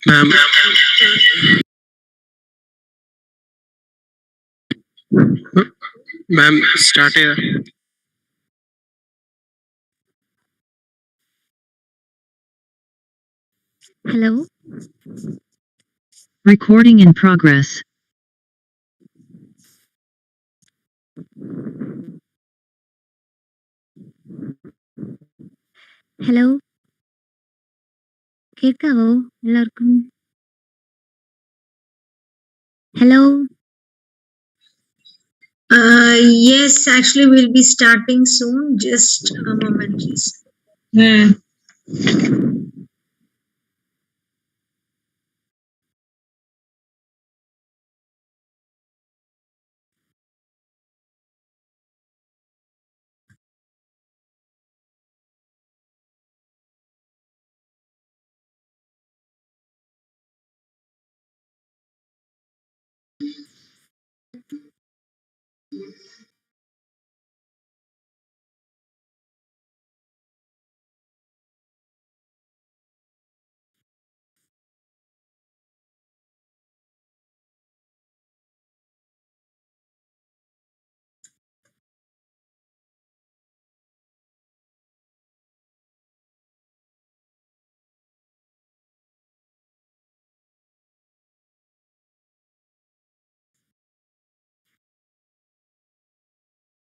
Ma'am, ma'am, start here. Hello. Recording in progress. Hello. കേൾക്കാവോ എല്ലാവർക്കും? Hello. Yes, actually we'll be starting soon. Just a moment, please.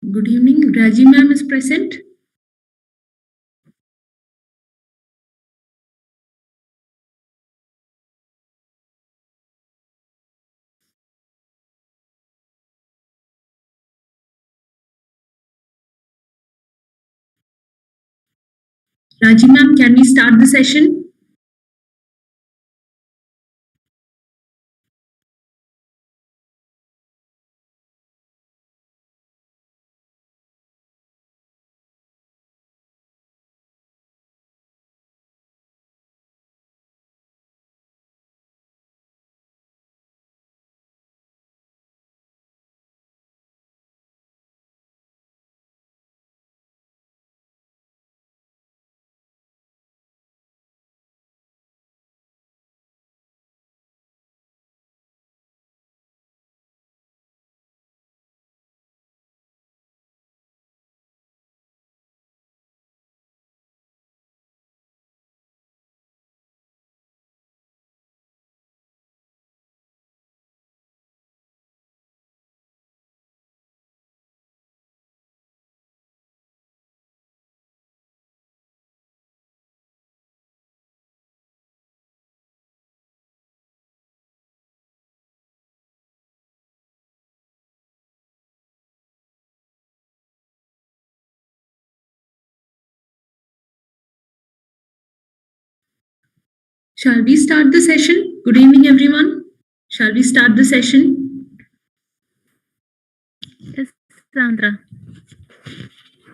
Good evening. Raji ma'am is present. Raji ma'am, can we start the session? Shall we start the session? Good evening, everyone. Shall we start the session? Yes, Sandra.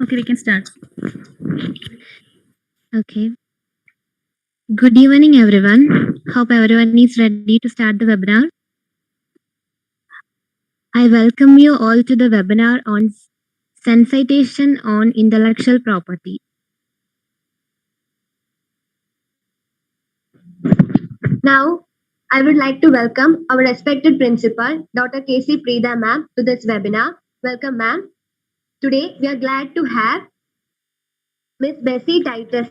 Okay, we can start. Okay. Good evening, everyone. Hope everyone is ready to start the webinar. I welcome you all to the webinar on Sensitization on Intellectual Property. Now, I would like to welcome our respected principal, Dr. K.C. Preeda ma'am, to this webinar. Welcome, ma'am. Today, we are glad to have Miss Betsy Titus,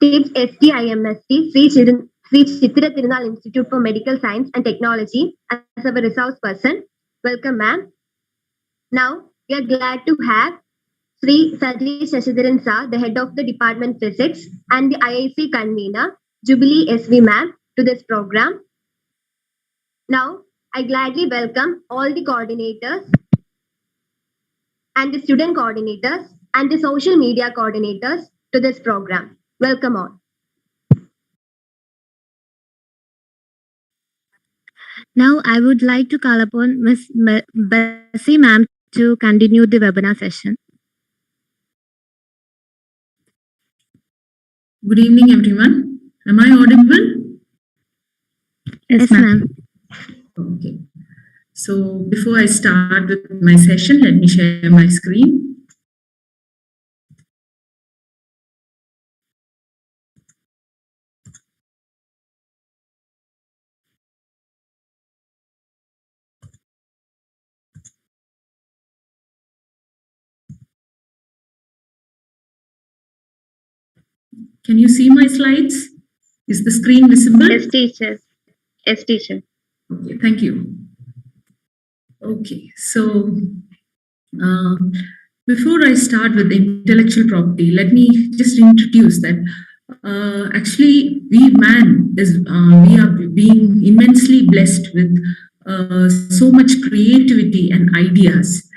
Tips STIMST, Sri Chitira Tirunal Institute for Medical Science and Technology as our resource person. Welcome, ma'am. Now, we are glad to have Sri Satish Shashidharan Sir, the head of the Department Physics and the IIC convener, Jubilee SV ma'am, to this program. Now, I gladly welcome all the coordinators and the student coordinators and the social media coordinators to this program. Welcome all. Now, I would like to call upon Ms. Betsy ma'am to continue the webinar session. Good evening, everyone. Am I audible? Yes, ma'am. Okay. So before I start with my session, let me share my screen. Can you see my slides? Is the screen visible? Yes, teacher. Yes, teacher. Okay, thank you. Okay, so uh, before I start with intellectual property, let me just introduce that actually we are being immensely blessed with so much creativity and ideas.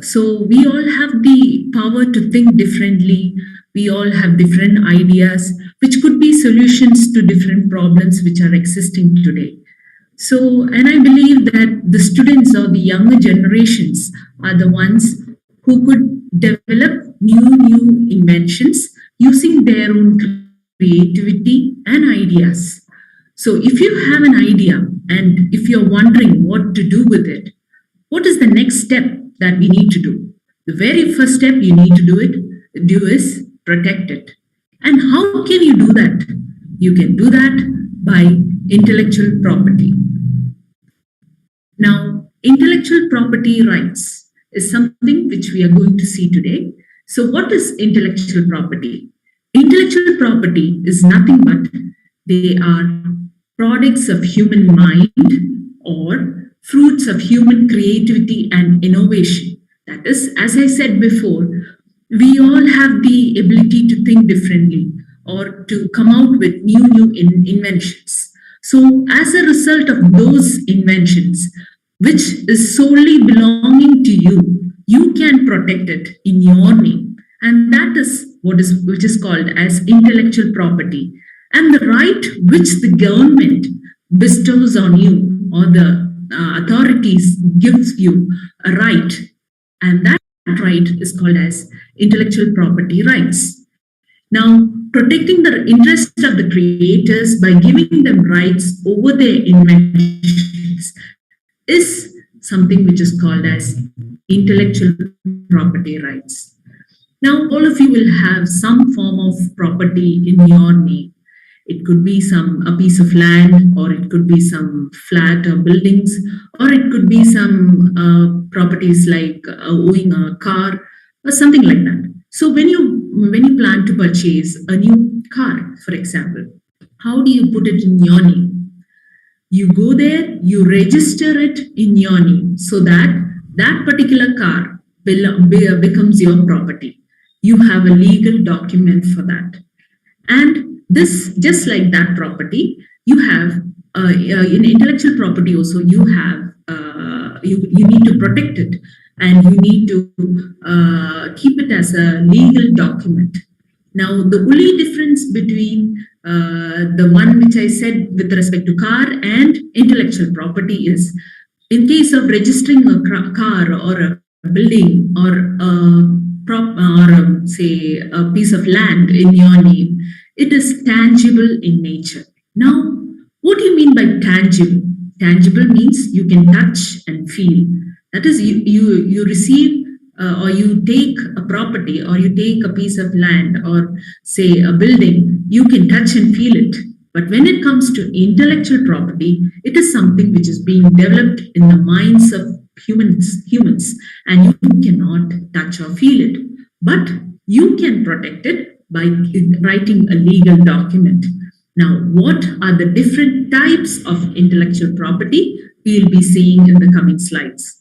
So we all have the power to think differently. We all have different ideas, which could be solutions to different problems which are existing today. So, and I believe that the students or the younger generations are the ones who could develop new inventions using their own creativity and ideas. So, if you have an idea and if you're wondering what to do with it, what is the next step that we need to do? The very first step you need to do is protect it. And how can you do that? You can do that by intellectual property. Now, intellectual property rights is something which we are going to see today. So, what is intellectual property? Intellectual property is nothing but they are products of human mind or fruits of human creativity and innovation. That is, as I said before, we all have the ability to think differently or to come out with new inventions. So, as a result of those inventions, which is solely belonging to you, you can protect it in your name, and that is which is called as intellectual property, and the right which the government bestows on you or the authorities gives you a right, and that right is called as intellectual property rights. Now, protecting the interest of the creators by giving them rights over their inventions is something which is called as intellectual property rights. Now, all of you will have some form of property in your name. It could be a piece of land, or it could be some flat or buildings, or it could be some properties like owning a car or something like that. So when you plan to purchase a new car, for example, how do you put it in your name? You go there, you register it in your name so that that particular car becomes your property. You have a legal document for that. And this, just like that property, you have in intellectual property also, you have you need to protect it, and you need to keep it as a legal document. Now, the only difference between the one which I said with respect to car and intellectual property is, in case of registering a car or a building or say a piece of land in your name, it is tangible in nature. Now, what do you mean by tangible? Tangible means you can touch and feel. That is, you receive or you take a property, or you take a piece of land, or say a building, you can touch and feel it. But when it comes to intellectual property, it is something which is being developed in the minds of humans, and you cannot touch or feel it. But you can protect it by writing a legal document. Now, what are the different types of intellectual property? We'll be seeing in the coming slides.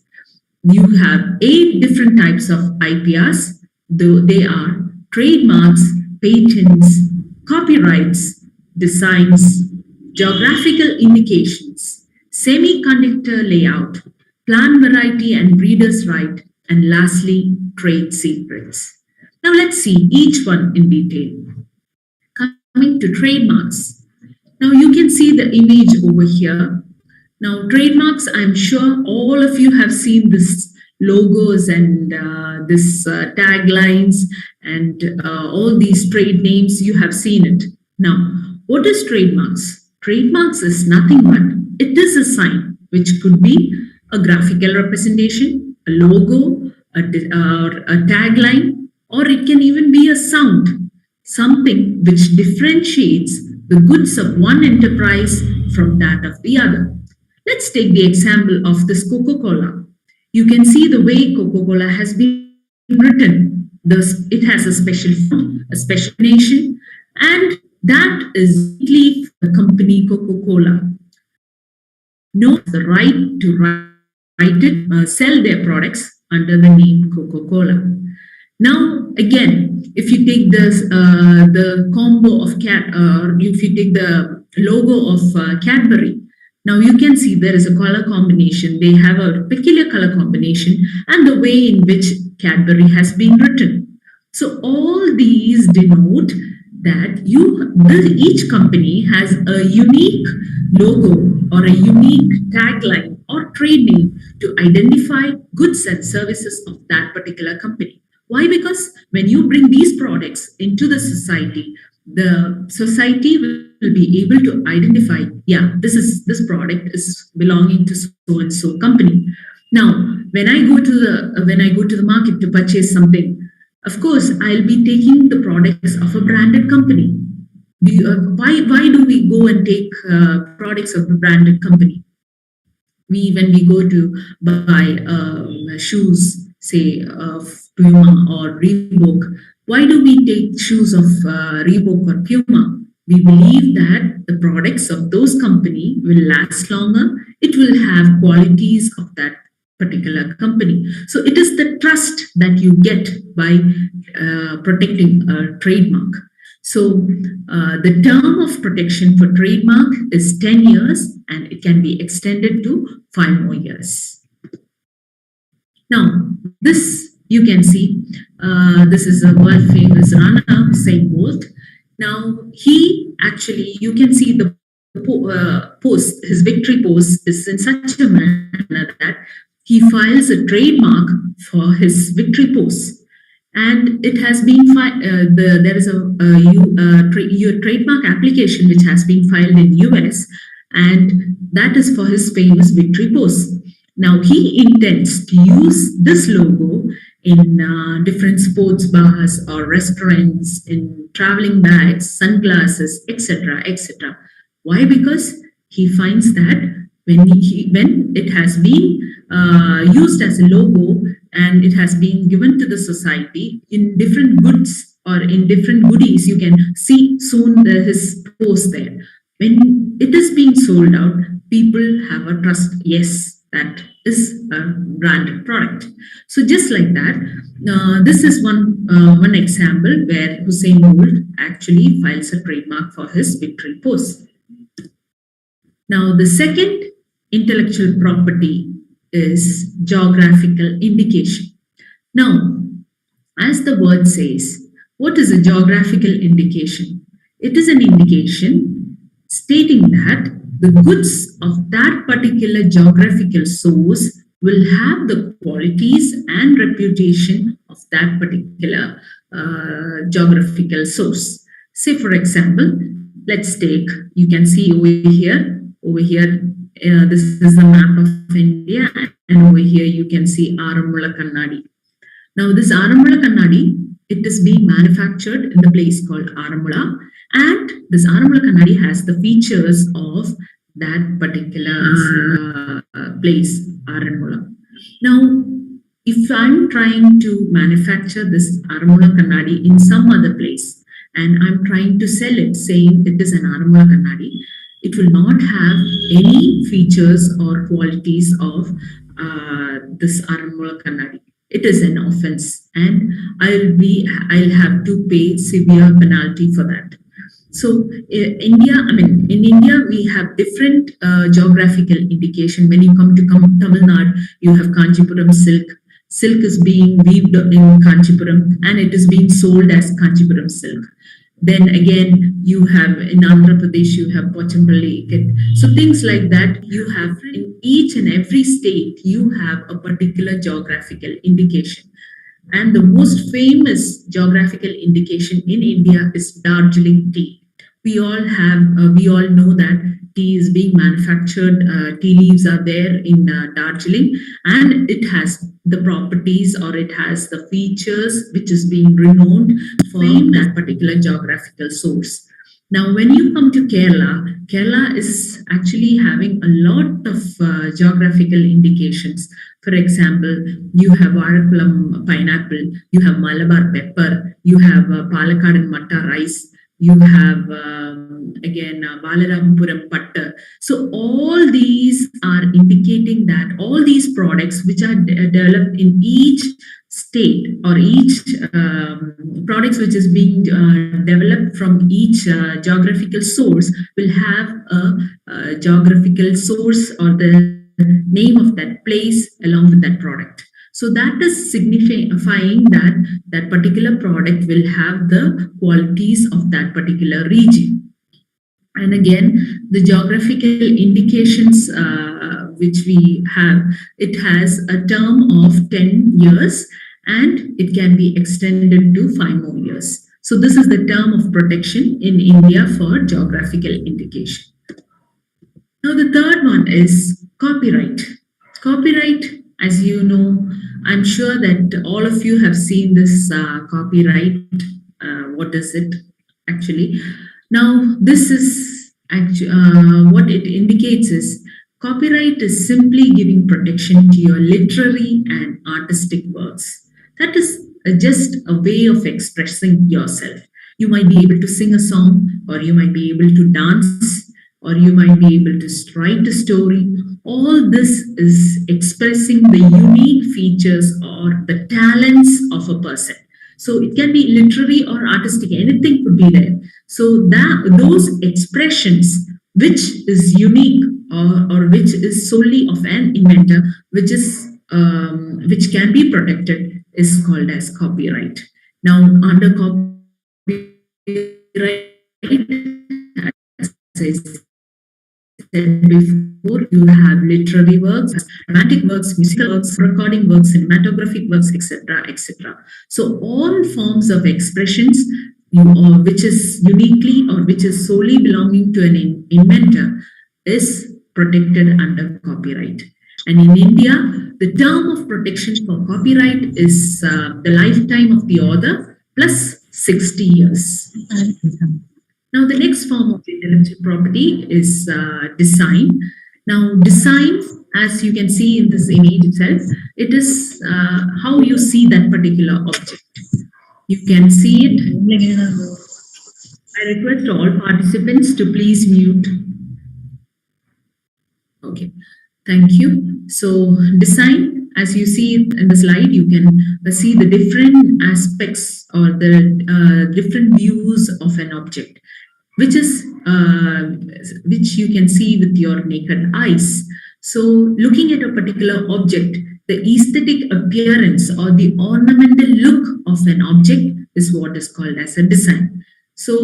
You have 8 different types of IPRs, though they are trademarks, patents, copyrights, designs, geographical indications, semiconductor layout, plant variety and breeder's right, and lastly, trade secrets. Now let's see each one in detail. Coming to trademarks. Now you can see the image over here. Now trademarks, I'm sure all of you have seen this logos and this taglines and all these trade names. You have seen it. Now, what is trademarks? Trademarks is nothing but it is a sign, which could be a graphical representation, a logo, a tagline, or it can even be a sound, something which differentiates the goods of one enterprise from that of the other. Let's take the example of this Coca-Cola. You can see the way Coca-Cola has been written. Thus, it has a special font, a special nation, And that is mainly for the company Coca-Cola. No has the right to write it, sell their products under the name Coca-Cola. Now, again, if you take this, the combo of if you take the logo of Cadbury, now you can see there is a color combination. They have a peculiar color combination and the way in which Cadbury has been written. So all these denote that each company has a unique logo or a unique tagline or trade name to identify goods and services of that particular company. Why? Because when you bring these products into the society will be able to identify, yeah, this product is belonging to so and so company. Now, when I go to the market to purchase something, of course, I'll be taking the products of a branded company. Why do we go and take products of a branded company? When we go to buy shoes, say of Puma or Reebok, why do we take shoes of Reebok or Puma? We believe that the products of those company will last longer. It will have qualities of that particular company. So it is the trust that you get by protecting a trademark. So the term of protection for trademark is 10 years and it can be extended to 5 more years. Now, this you can see, this is a world famous runner, Usain Bolt. Now, you can see the post, his victory post is in such a manner that he files a trademark for his victory post. And it has been there is a trademark application which has been filed in US, and that is for his famous victory post. Now he intends to use this logo in different sports bars or restaurants, in traveling bags, sunglasses, etc., etc. Why? Because he finds that when it has been used as a logo and it has been given to the society in different goods or in different goodies, you can see soon his post there. When it is being sold out, people have a trust. Yes, that is a branded product. So just like that, this is one example where Usain Bolt actually files a trademark for his victory post. Now the second intellectual property is geographical indication. Now, as the word says, what is a geographical indication? It is an indication stating that the goods of that particular geographical source will have the qualities and reputation of that particular geographical source. Say, for example, let's take, you can see over here, this is the map of India, and over here you can see Aramula Kannadi. Now this Aramula Kannadi, it is being manufactured in the place called Aramula, and this Aramula Kannadi has the features of that particular place, Aramula. Now, if I'm trying to manufacture this Aramula Kannadi in some other place, and I'm trying to sell it saying it is an Aramula Kannadi, it will not have any features or qualities of this Aramula Kannadi. It is an offense, and I'll have to pay severe penalty for that. So in India, we have different geographical indication. When you come to Tamil Nadu, you have Kanchipuram silk. Silk is being weaved in Kanchipuram, and it is being sold as Kanchipuram silk. Then again, you have in Andhra Pradesh, you have Pochampalli. So things like that, you have in each and every state, you have a particular geographical indication. And the most famous geographical indication in India is Darjeeling tea. We all know that tea is being manufactured, tea leaves are there in Darjeeling, and it has the properties or it has the features which is being renowned for that particular geographical source. Now, when you come to Kerala, Kerala is actually having a lot of geographical indications. For example, you have Varakulam pineapple, you have Malabar pepper, you have Palakkad and Matta rice. you have again Balarampapuram Patta. So all these are indicating that all these products which are developed in each state or each products which is being developed from each geographical source will have a geographical source or the name of that place along with that product. So that is signifying that that particular product will have the qualities of that particular region. And again, the geographical indications which we have, it has a term of 10 years and it can be extended to 5 more years. So this is the term of protection in India for geographical indication. Now the third one is copyright. Copyright, as you know, I'm sure that all of you have seen this copyright. What is it actually? Now, this is actually what it indicates is copyright is simply giving protection to your literary and artistic works. That is just a way of expressing yourself. You might be able to sing a song, or you might be able to dance, or you might be able to write a story. All this is expressing the unique features or the talents of a person. So it can be literary or artistic, anything could be there. So that those expressions which is unique or which is solely of an inventor, which which can be protected, is called as copyright. Now, under copyright, as I said before, you have literary works, dramatic works, musical works, recording works, cinematographic works, etc., etc. So all forms of expressions which is uniquely or which is solely belonging to an inventor is protected under copyright. And in India, the term of protection for copyright is the lifetime of the author plus 60 years. Now, the next form of intellectual property is design. Now, design, as you can see in this image itself, it is how you see that particular object. You can see it. I request all participants to please mute. Okay, thank you. So, design, as you see in the slide, you can see the different aspects or the different views of an object, which is which you can see with your naked eyes. So looking at a particular object, the aesthetic appearance or the ornamental look of an object is what is called as a design. So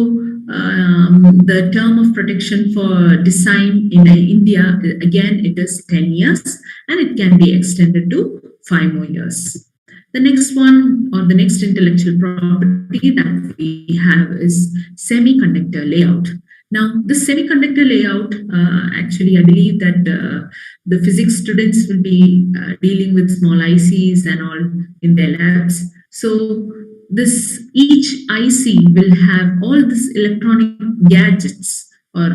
the term of protection for design in India, again, it is 10 years and it can be extended to 5 more years. The next one, or the next intellectual property that we have, is semiconductor layout. Now, this semiconductor layout, actually, I believe that the physics students will be dealing with small ICs and all in their labs. So, each IC will have all these electronic gadgets or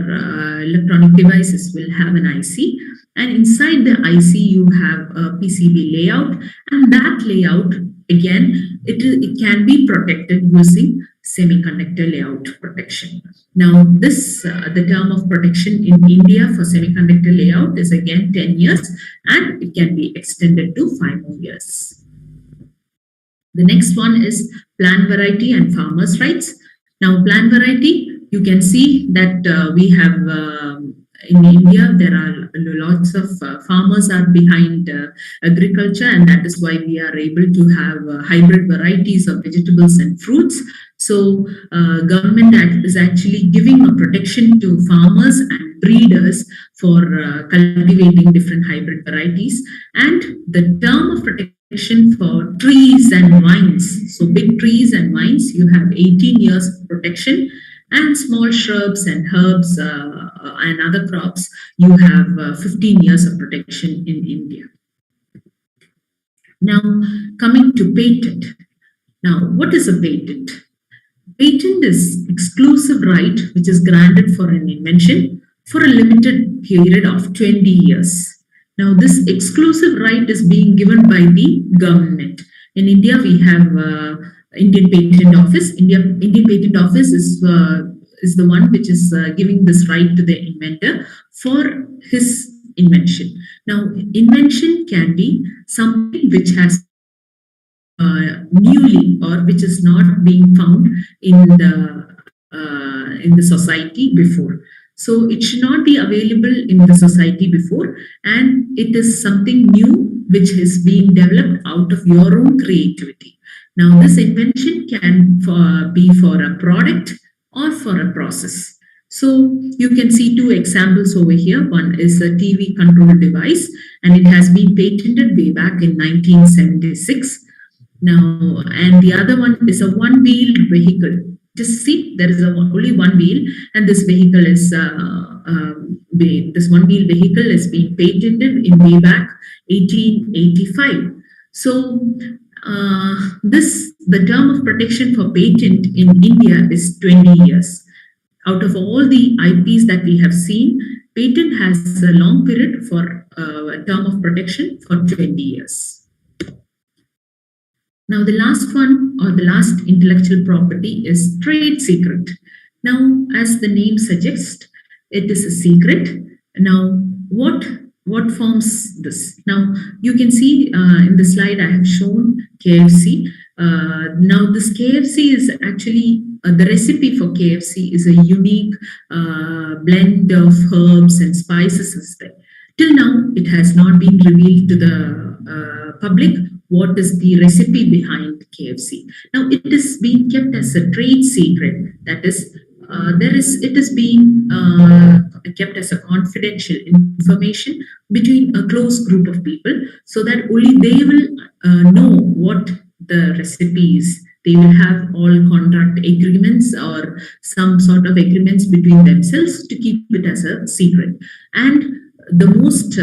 electronic devices will have an IC, and inside the IC you have a PCB layout, and that layout again it can be protected using semiconductor layout protection. Now this the term of protection in India for semiconductor layout is again 10 years and it can be extended to 5 more years. The next one is plant variety and farmers' rights. Now plant variety, you can see that we have in India, there are lots of farmers are behind agriculture, and that is why we are able to have hybrid varieties of vegetables and fruits. So government is actually giving a protection to farmers and breeders for cultivating different hybrid varieties. And the term of protection for trees and vines, so big trees and vines, you have 18 years of protection, and small shrubs and herbs and other crops, you have 15 years of protection in India. Now, coming to patent. Now, what is a patent? Patent is exclusive right which is granted for an invention for a limited period of 20 years. Now, this exclusive right is being given by the government. In India, we have Indian Patent Office. Indian Patent Office is is the one which is giving this right to the inventor for his invention. Now, invention can be something which has newly or which is not being found in the society before. So it should not be available in the society before, and it is something new which is being developed out of your own creativity. Now, this invention can be for a product or for a process. So you can see two examples over here. One is a TV control device, and it has been patented way back in 1976. Now, and the other one is a one-wheeled vehicle. Just see, there is only one wheel, and this vehicle is this one-wheel vehicle is being patented in way back 1885. So, the term of protection for patent in India is 20 years. Out of all the IPs that we have seen, patent has a long period for a term of protection for 20 years. Now, the last one or the last intellectual property is trade secret. Now, as the name suggests, it is a secret. Now, what forms this? Now, you can see in the slide I have shown KFC. Now, this KFC is actually the recipe for KFC is a unique blend of herbs and spices. Till now, it has not been revealed to the public what is the recipe behind KFC. Now, it is being kept as a trade secret. That is, it is being kept as a confidential information between a close group of people, so that only they will know what the recipe is. They will have all contract agreements or some sort of agreements between themselves to keep it as a secret. And the most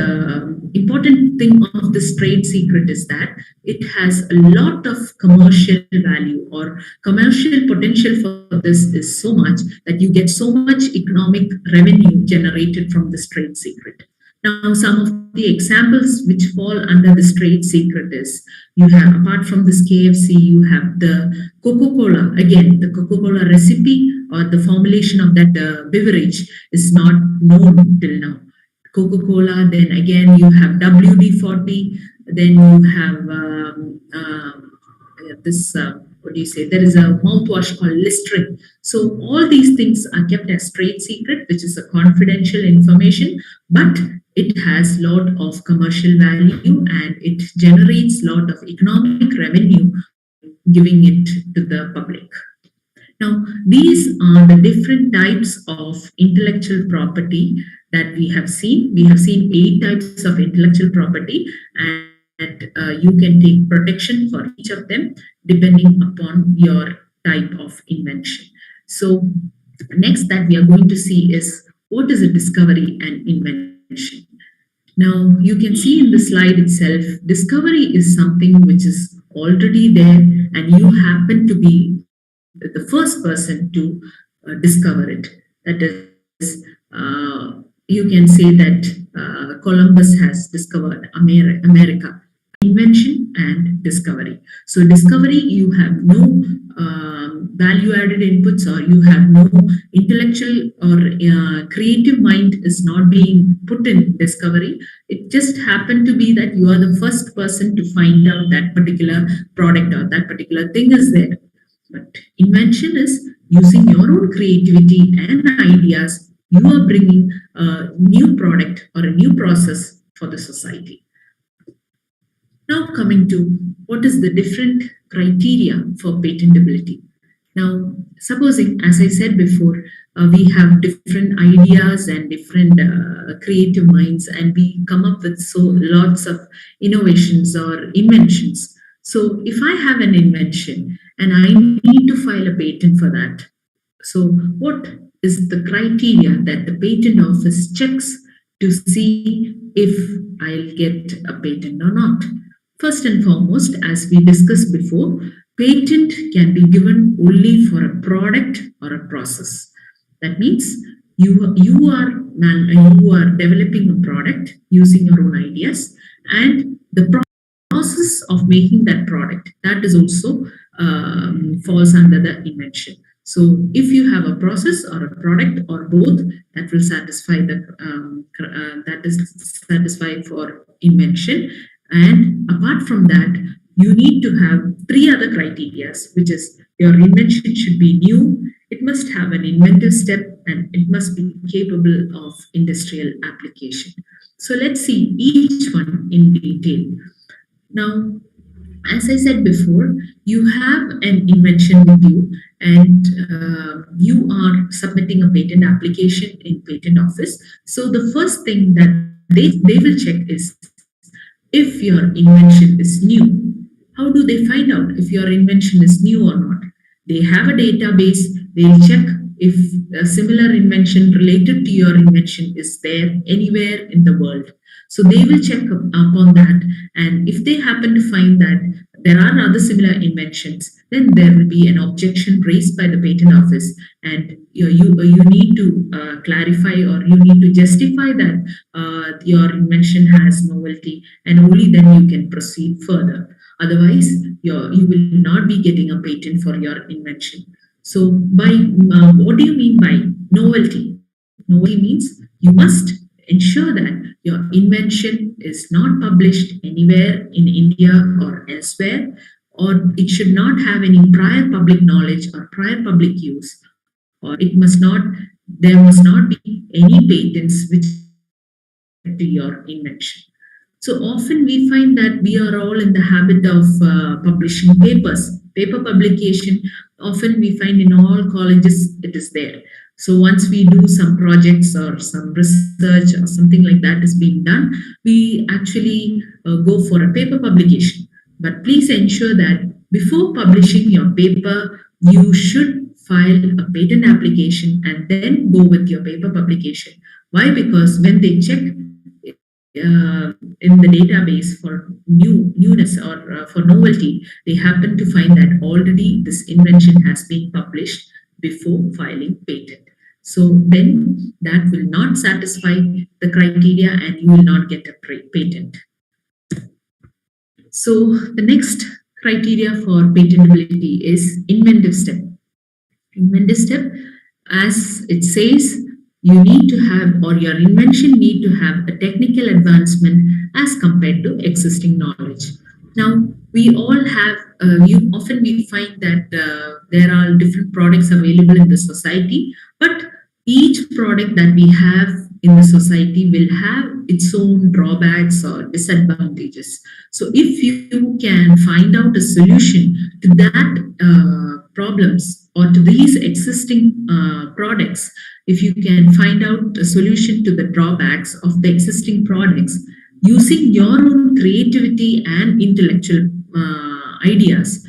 important thing of this trade secret is that it has a lot of commercial value, or commercial potential for this is so much that you get so much economic revenue generated from this trade secret. Now, some of the examples which fall under this trade secret is, you have, apart from this KFC, you have the Coca-Cola. Again, the Coca-Cola recipe or the formulation of that beverage is not known till now. Coca-Cola, then again you have WD-40, then you have this, what do you say, there is a mouthwash called Listerine. So all these things are kept as trade secret, which is a confidential information, but it has a lot of commercial value and it generates a lot of economic revenue, giving it to the public. Now, these are the different types of intellectual property that we have seen. We have seen 8 types of intellectual property, and you can take protection for each of them depending upon your type of invention. So, next that we are going to see is, what is a discovery and invention? Now, you can see in the slide itself, discovery is something which is already there and you happen to be the first person to discover it. That is, you can say that Columbus has discovered America. Invention and discovery. So discovery, you have no value-added inputs, or you have no intellectual or creative mind is not being put in discovery. It just happened to be that you are the first person to find out that particular product or that particular thing is there. But invention is using your own creativity and ideas. You are bringing a new product or a new process for the society. Now, coming to what is the different criteria for patentability. Now, supposing, as I said before, we have different ideas and different creative minds, and we come up with lots of innovations or inventions. So if I have an invention and I need to file a patent for that, so what is the criteria that the patent office checks to see if I'll get a patent or not? First and foremost, as we discussed before, patent can be given only for a product or a process. That means you are developing a product using your own ideas, and the process of making that product, that is also falls under the invention. So if you have a process or a product or both, that will satisfy that is satisfied for invention. And apart from that, you need to have three other criteria, which is your invention should be new, it must have an inventive step, and it must be capable of industrial application. So let's see each one in detail. Now, as I said before, you have an invention with you, and you are submitting a patent application in patent office. So the first thing that they will check is if your invention is new. How do they find out if your invention is new or not? They have a database, they'll check if a similar invention related to your invention is there anywhere in the world. So they will check upon that, and if they happen to find that there are other similar inventions, then there will be an objection raised by the patent office, and you need to clarify, or you need to justify that your invention has novelty, and only then you can proceed further. Otherwise, you will not be getting a patent for your invention. So, what do you mean by novelty? Novelty means you must ensure that your invention is not published anywhere in India or elsewhere, or it should not have any prior public knowledge or prior public use, or there must not be any patents which to your invention. So often we find that we are all in the habit of publishing papers. Paper publication, often we find in all colleges it is there. So once we do some projects or some research or something like that is being done, we actually go for a paper publication. But please ensure that before publishing your paper, you should file a patent application and then go with your paper publication. Why? Because when they check in the database for newness or for novelty, they happen to find that already this invention has been published before filing patent. So then that will not satisfy the criteria and you will not get a patent. So the next criteria for patentability is inventive step. Inventive step, as it says, you need to have, or your invention need to have a technical advancement as compared to existing knowledge. Now, we all have, often we find that there are different products available in the society, but each product that we have in the society will have its own drawbacks or disadvantages. So if you can find out a solution to that problems or to these existing products, if you can find out a solution to the drawbacks of the existing products using your own creativity and intellectual ideas,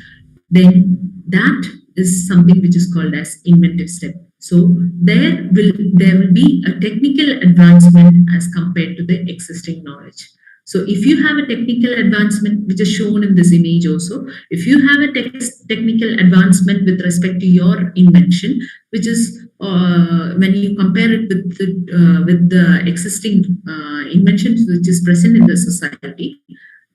then that is something which is called as inventive step. So there will be a technical advancement as compared to the existing knowledge. So if you have a technical advancement, which is shown in this image also, if you have a technical advancement with respect to your invention, which is when you compare it with the existing inventions which is present in the society,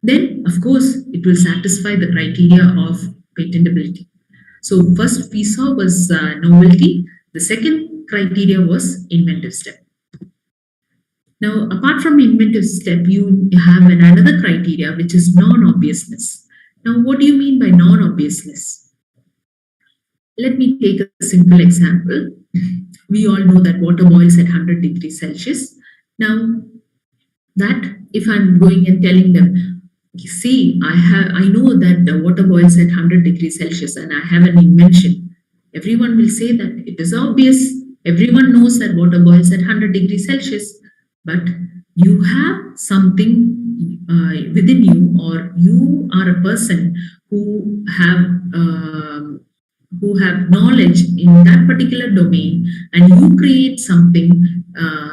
then of course it will satisfy the criteria of patentability. So first we saw was novelty. The second criteria was inventive step. Now, apart from inventive step, you have another criteria, which is non-obviousness. Now, what do you mean by non-obviousness? Let me take a simple example. We all know that water boils at 100 degrees Celsius. Now, that if I'm going and telling them, see, I know that the water boils at 100 degrees Celsius and I have an invention, everyone will say that it is obvious. Everyone knows that water boils at 100 degrees Celsius. But you have something within you, or you are a person who have knowledge in that particular domain, and you create something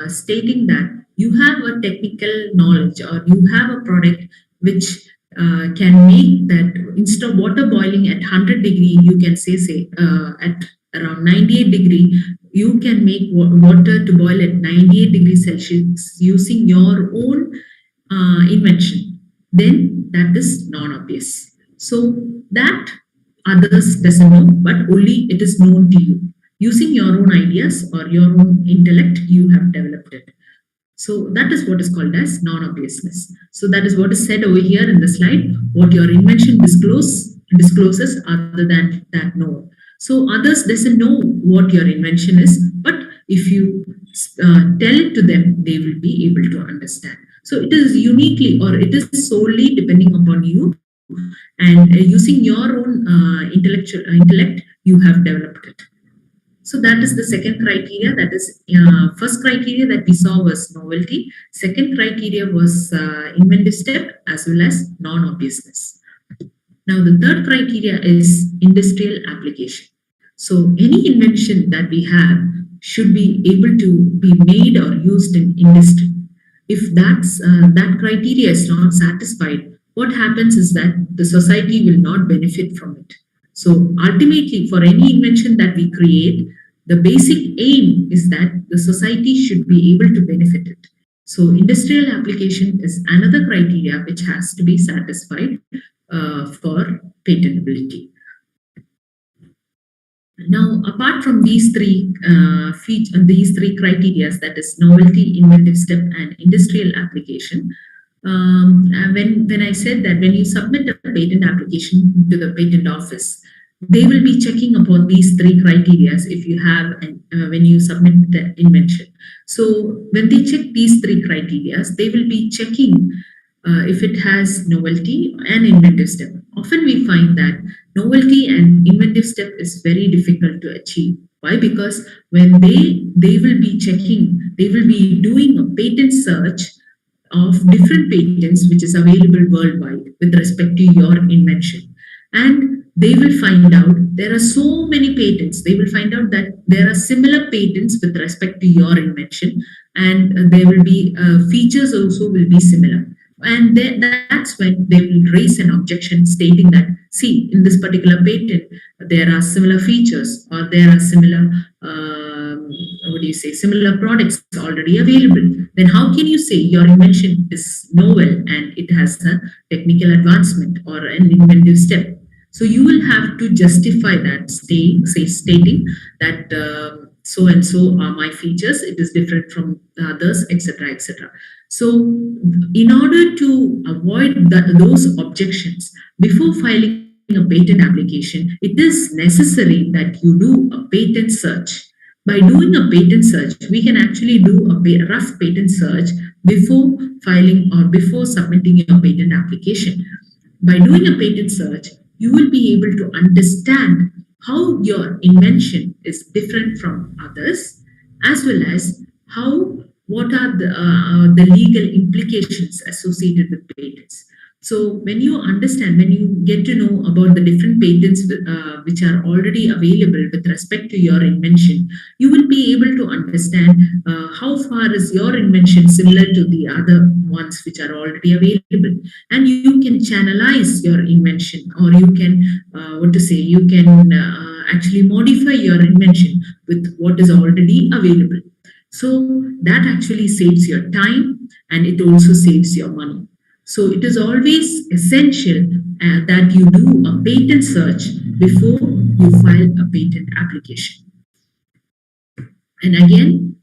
stating that you have a technical knowledge or you have a product which can make that instead of water boiling at 100 degree, you can say at around 98 degree, you can make water to boil at 98 degrees Celsius using your own invention. Then that is non-obvious. So that others doesn't know, but only it is known to you. Using your own ideas or your own intellect, you have developed it. So that is what is called as non-obviousness. So that is what is said over here in the slide. What your invention discloses other than that known. So others doesn't know what your invention is, but if you tell it to them, they will be able to understand. So it is uniquely or it is solely depending upon you, and using your own intellectual intellect, you have developed it. So that is the second criteria. That is, first criteria that we saw was novelty. Second criteria was inventive step as well as non-obviousness. Now the third criteria is industrial application. So any invention that we have should be able to be made or used in industry. If that criteria is not satisfied, what happens is that the society will not benefit from it. So ultimately, for any invention that we create, the basic aim is that the society should be able to benefit it. So industrial application is another criteria which has to be satisfied for patentability. Now, apart from these three criteria, that is novelty, inventive step, and industrial application, when I said that when you submit a patent application to the patent office, they will be checking upon these three criteria if you have when you submit the invention. So when they check these three criteria, they will be checking if it has novelty and inventive step. Often we find that novelty and inventive step is very difficult to achieve. Why? Because when they will be checking, they will be doing a patent search of different patents which is available worldwide with respect to your invention. And they will find out there are so many patents. They will find out that there are similar patents with respect to your invention, and there will be features also will be similar. And that's when they will raise an objection stating that, see, in this particular patent, there are similar features or there are similar, similar products already available. Then how can you say your invention is novel and it has a technical advancement or an inventive step? So you will have to justify that, stating that so and so are my features, it is different from others, etc., etc. So in order to avoid those objections before filing a patent application, it is necessary that you do a patent search. By doing a patent search, we can actually do a rough patent search before filing or before submitting your patent application. By doing a patent search, you will be able to understand how your invention is different from others, as well as what are the legal implications associated with patents. So when you understand, when you get to know about the different patents which are already available with respect to your invention, you will be able to understand how far is your invention similar to the other ones which are already available. And you can channelize your invention, or you can, you can actually modify your invention with what is already available. So that actually saves your time and it also saves your money. So it is always essential that you do a patent search before you file a patent application. And again,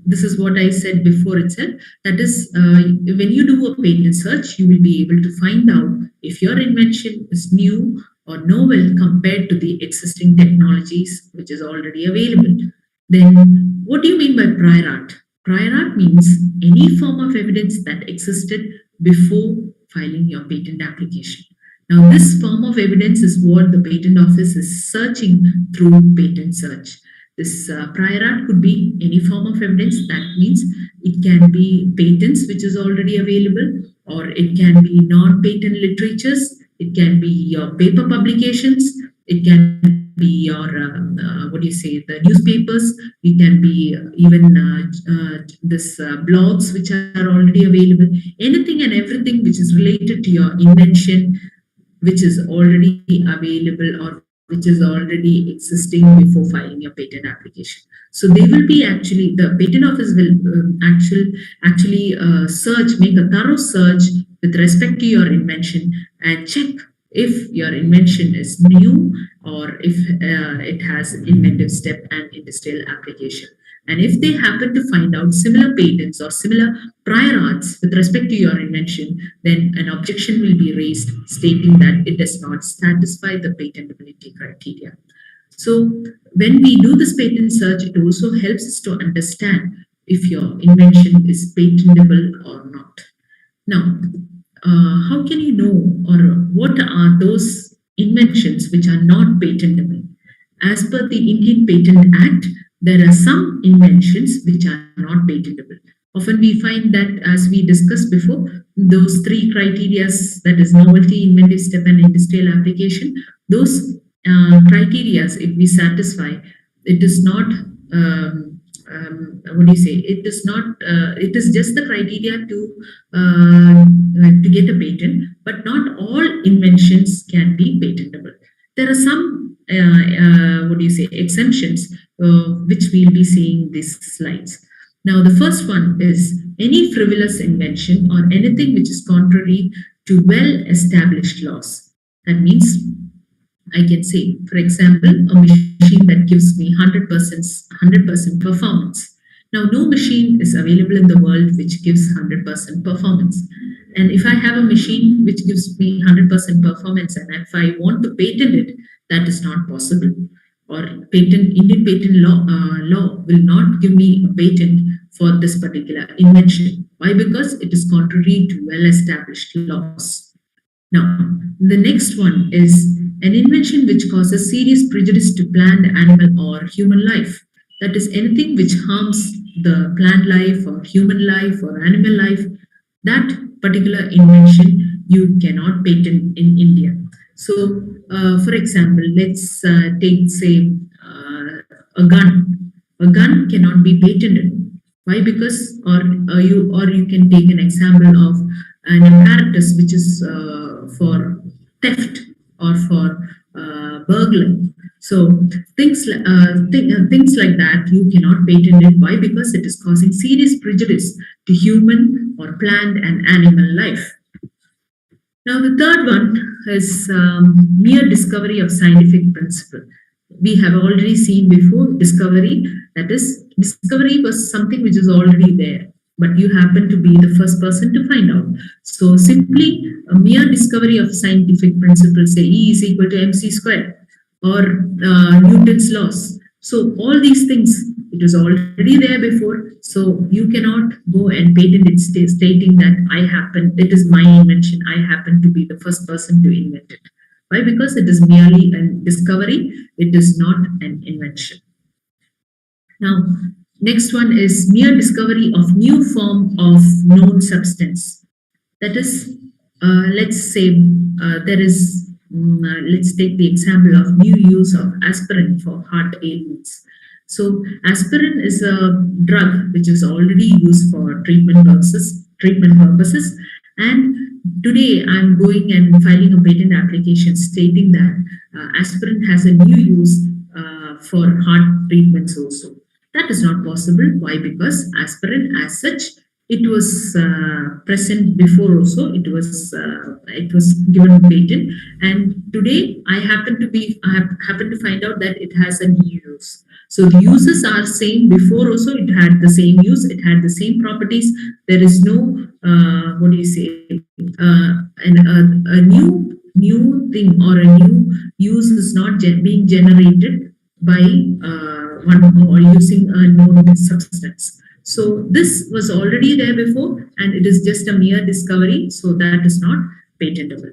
this is what I said before itself. That is, when you do a patent search, you will be able to find out if your invention is new or novel compared to the existing technologies which is already available. Then what do you mean by prior art? Prior art means any form of evidence that existed before filing your patent application. Now, this form of evidence is what the patent office is searching through patent search. This prior art could be any form of evidence. That means it can be patents which is already available, or it can be non-patent literatures, it can be your paper publications, it can be your the newspapers, it can be even blogs which are already available. Anything and everything which is related to your invention, which is already available or which is already existing before filing your patent application. So they will be actually, the patent office will make a thorough search with respect to your invention and check if your invention is new or if it has inventive step and industrial application. And if they happen to find out similar patents or similar prior arts with respect to your invention, then an objection will be raised stating that it does not satisfy the patentability criteria. So when we do this patent search, it also helps us to understand if your invention is patentable or not. Now, how can you know, or what are those inventions which are not patentable? As per the Indian Patent Act, there are some inventions which are not patentable. Often we find that, as we discussed before, those three criteria, that is novelty, inventive step, and industrial application, those criteria, if we satisfy, it is not what do you say, it is not it is just the criteria to get a patent, but not all inventions can be patentable. There are some what do you say, exemptions, which we'll be seeing these slides. Now the first one is any frivolous invention or anything which is contrary to well established laws. That means, I can say, for example, a machine that gives me 100% performance. Now, no machine is available in the world which gives 100% performance. And if I have a machine which gives me 100% performance, and if I want to patent it, that is not possible. Or Indian patent law will not give me a patent for this particular invention. Why? Because it is contrary to well-established laws. Now, the next one is an invention which causes serious prejudice to plant, animal, or human life. That is anything which harms the plant life or human life or animal life. That particular invention you cannot patent in India. So, for example, let's take, say, a gun. A gun cannot be patented. Why? Because, or you can take an example of an apparatus which is for theft or for burglary. So things like that you cannot patent it. Why? Because it is causing serious prejudice to human or plant and animal life. Now the third one is mere discovery of scientific principle. We have already seen before discovery. That is, discovery was something which is already there, but you happen to be the first person to find out. So simply a mere discovery of scientific principle, say E is equal to mc squared, or Newton's laws. So all these things, it was already there before. So you cannot go and patent it stating that it is my invention, I happen to be the first person to invent it. Why? Because it is merely a discovery, it is not an invention. Now, next one is mere discovery of new form of known substance. That is, let's say there is, let's take the example of new use of aspirin for heart ailments. So aspirin is a drug which is already used for treatment purposes. And today I'm going and filing a patent application stating that aspirin has a new use for heart treatments also. That is not possible. Why? Because aspirin as such, it was present before also. It was given a patent, and today I happen to find out that it has a new use. So the uses are same. Before also it had the same use. It had the same properties. There is no what do you say? A new thing or a new use is not being generated by one or using a known substance. So this was already there before, and it is just a mere discovery, so that is not patentable.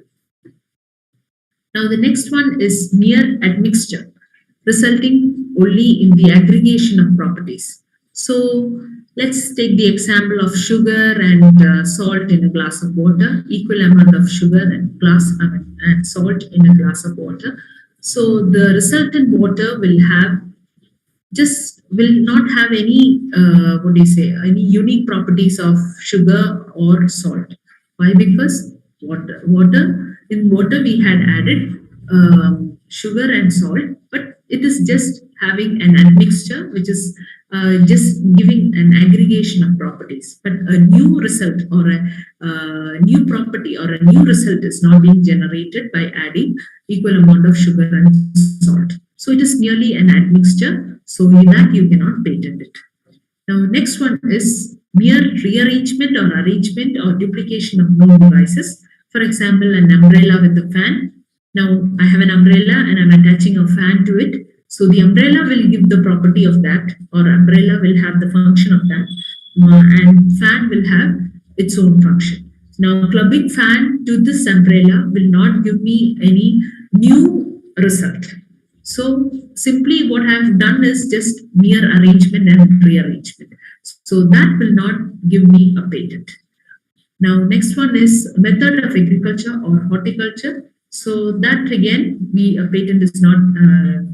Now the next one is mere admixture, resulting only in the aggregation of properties. So let's take the example of sugar and salt in a glass of water, equal amount of sugar and salt in a glass of water. So the resultant water will not have any any unique properties of sugar or salt. Why? Because in water we had added sugar and salt, but it is just having an admixture which is just giving an aggregation of properties. But a new result or a new property or a new result is not being generated by adding equal amount of sugar and salt. So it is merely an admixture. So with that you cannot patent it. Now next one is mere rearrangement or arrangement or duplication of known devices. For example, an umbrella with a fan. Now I have an umbrella and I'm attaching a fan to it. So the umbrella will give the property of that, or umbrella will have the function of that, and fan will have its own function. Now clubbing fan to this umbrella will not give me any new result. So simply what I have done is just mere arrangement and rearrangement. So that will not give me a patent. Now next one is method of agriculture or horticulture. So that again, a patent is not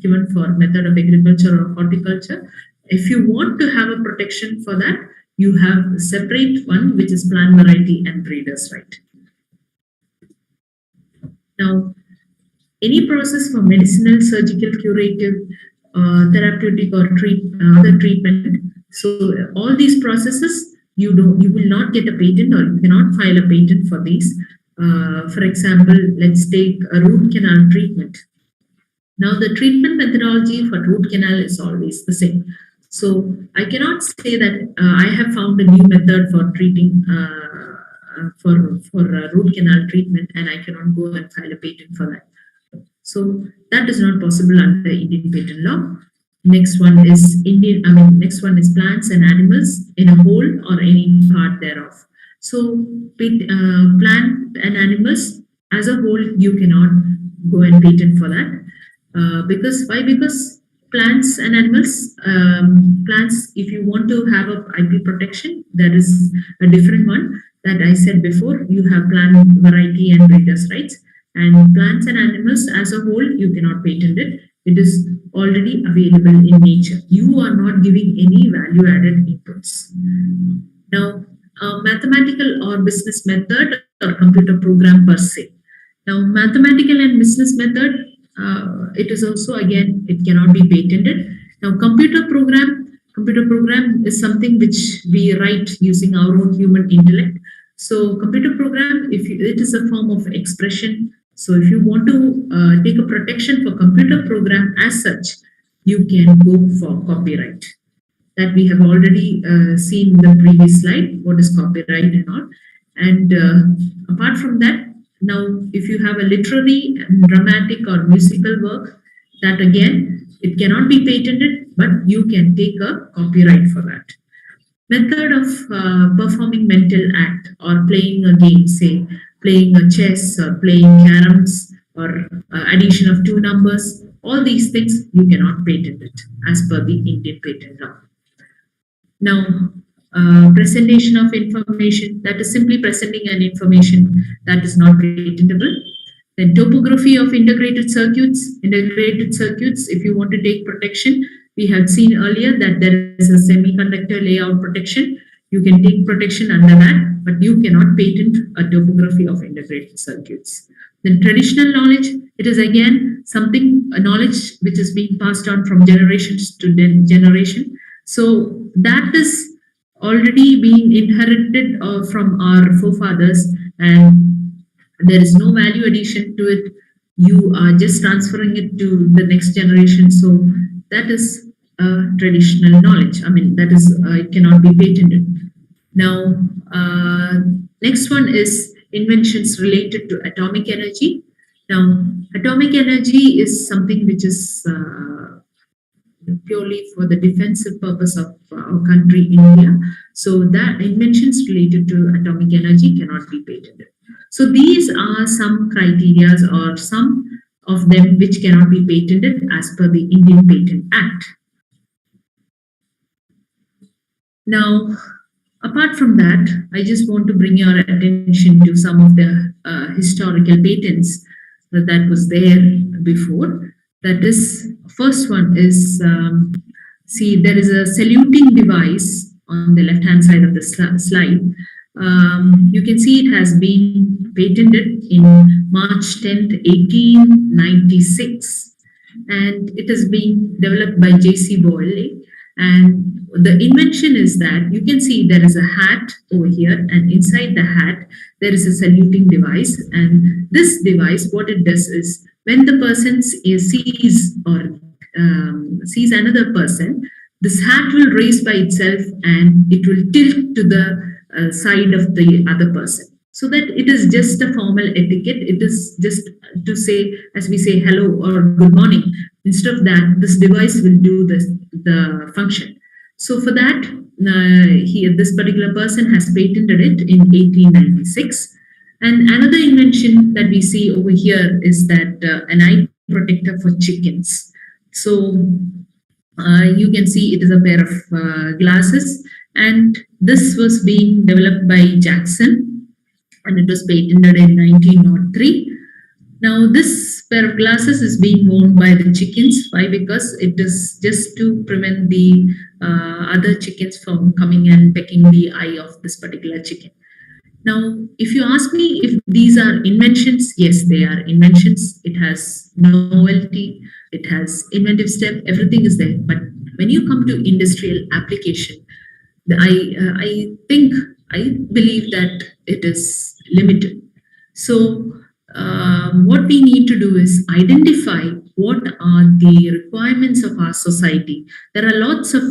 given for method of agriculture or horticulture. If you want to have a protection for that, you have a separate one, which is plant variety and breeder's right. Now, any process for medicinal, surgical, curative, therapeutic, or other treatment. So all these processes, you will not get a patent, or you cannot file a patent for these. For example, let's take a root canal treatment. Now, the treatment methodology for root canal is always the same. So I cannot say that I have found a new method for treating for root canal treatment, and I cannot go and file a patent for that. So that is not possible under Indian patent law. Next one is next one is plants and animals in a whole or any part thereof. So plant and animals as a whole, you cannot go and patent for that. Because why? Because plants and animals, plants, if you want to have a IP protection, that is a different one that I said before. You have plant variety and breeders' rights. And plants and animals as a whole, you cannot patent it. It is already available in nature. You are not giving any value-added inputs. Now, mathematical or business method or computer program per se. Now, mathematical and business method, it is also, again, it cannot be patented. Now, computer program is something which we write using our own human intellect. So, computer program, it is a form of expression. So, if you want to take a protection for computer program as such, you can go for copyright. That we have already seen in the previous slide, what is copyright and all. And apart from that, now if you have a literary, dramatic or musical work, that again, it cannot be patented, but you can take a copyright for that. Method of performing mental act or playing a game, say playing a chess or playing caroms or addition of two numbers, all these things you cannot patent it as per the Indian patent law. Now, presentation of information, that is simply presenting an information that is not patentable. Then topography of integrated circuits. Integrated circuits, if you want to take protection, we had seen earlier that there is a semiconductor layout protection. You can take protection under that, but you cannot patent a topography of integrated circuits. Then traditional knowledge, it is again something, a knowledge which is being passed on from generations to generation. So that is already being inherited from our forefathers, and there is no value addition to it. You are just transferring it to the next generation. So that is traditional knowledge. I mean, that is it cannot be patented. Now, next one is inventions related to atomic energy. Now, atomic energy is something which is purely for the defensive purpose of our country, India. So that inventions related to atomic energy cannot be patented. So these are some criteria or some of them which cannot be patented as per the Indian Patent Act. Now, apart from that, I just want to bring your attention to some of the historical patents that was there before. That is, first one is, see, there is a saluting device on the left-hand side of the slide. You can see it has been patented in March 10th, 1896, and it is being developed by J.C. Boyle. And the invention is that you can see there is a hat over here, and inside the hat there is a saluting device. And this device, what it does is when the person sees or sees another person, this hat will raise by itself and it will tilt to the side of the other person. So that it is just a formal etiquette. It is just to say, as we say, hello or good morning. Instead of that, this device will do the function. So for that, this particular person has patented it in 1896. And another invention that we see over here is that an eye protector for chickens. So you can see it is a pair of glasses, and this was being developed by Jackson, and it was patented in 1903. Now, this pair of glasses is being worn by the chickens. Why? Because it is just to prevent the other chickens from coming and pecking the eye of this particular chicken. Now, if you ask me if these are inventions, yes, they are inventions. It has novelty, it has inventive step, everything is there. But when you come to industrial application, I think, I believe that it is limited. So, what we need to do is identify what are the requirements of our society. There are lots of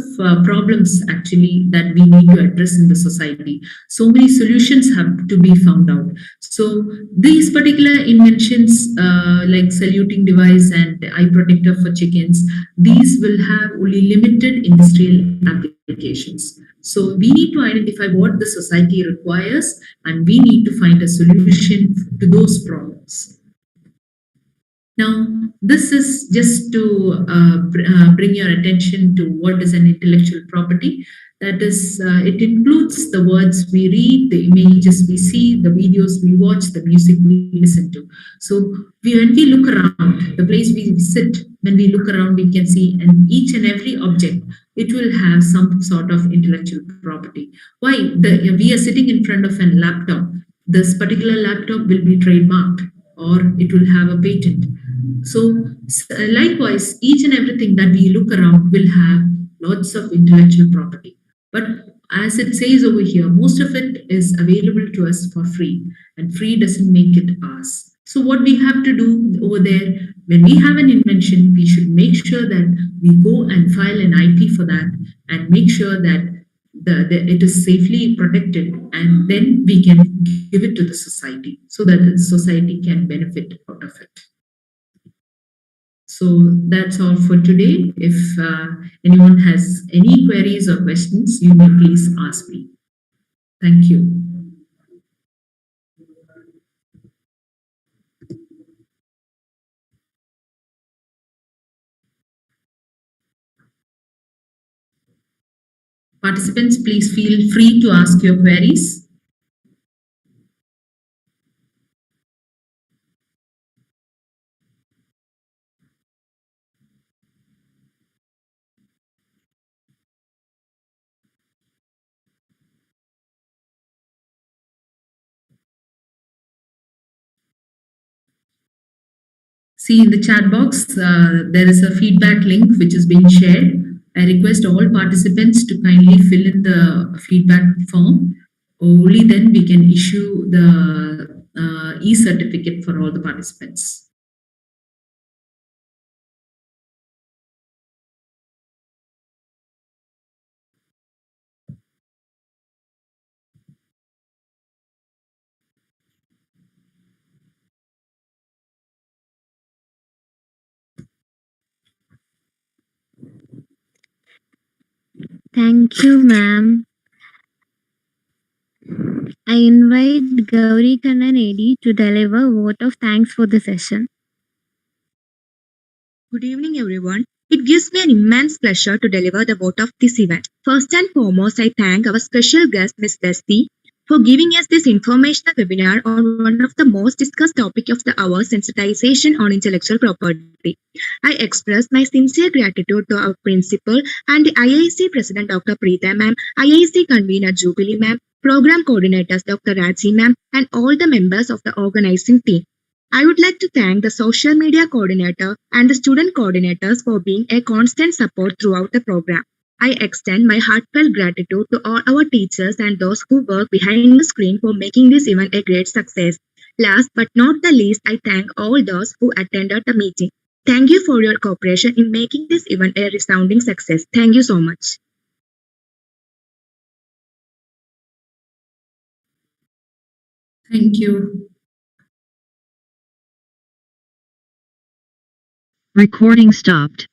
problems actually that we need to address in the society. So many solutions have to be found out. So these particular inventions, like saluting device and eye protector for chickens, these will have only limited industrial applications. So we need to identify what the society requires, and we need to find a solution to those problems. Now, this is just to bring your attention to what is an intellectual property. That is, it includes the words we read, the images we see, the videos we watch, the music we listen to. So when we look around, the place we sit, when we look around, we can see, and each and every object, it will have some sort of intellectual property. Why? We are sitting in front of a laptop. This particular laptop will be trademarked, or it will have a patent. So likewise, each and everything that we look around will have lots of intellectual property. But as it says over here, most of it is available to us for free, and free doesn't make it ours. So what we have to do over there, when we have an invention, we should make sure that we go and file an IP for that, and make sure that it is safely protected, and then we can give it to the society so that the society can benefit out of it. So that's all for today. If anyone has any queries or questions, you may please ask me. Thank you. Participants, please feel free to ask your queries. See, in the chat box, there is a feedback link which is being shared. I request all participants to kindly fill in the feedback form. Only then we can issue the e-certificate for all the participants. Thank you, ma'am. I invite Gauri Kannan AD to deliver a vote of thanks for the session. Good evening, everyone. It gives me an immense pleasure to deliver the vote of this event. First and foremost, I thank our special guest, Ms. Betsy, for giving us this informational webinar on one of the most discussed topic of the hour, sensitization on intellectual property. I express my sincere gratitude to our principal and the IIC President Dr. Preeta ma'am, IIC Convener Jubilee ma'am, Program Coordinators Dr. Raji ma'am, and all the members of the organizing team. I would like to thank the social media coordinator and the student coordinators for being a constant support throughout the program. I extend my heartfelt gratitude to all our teachers and those who work behind the screen for making this event a great success. Last but not the least, I thank all those who attended the meeting. Thank you for your cooperation in making this event a resounding success. Thank you so much. Thank you. Recording stopped.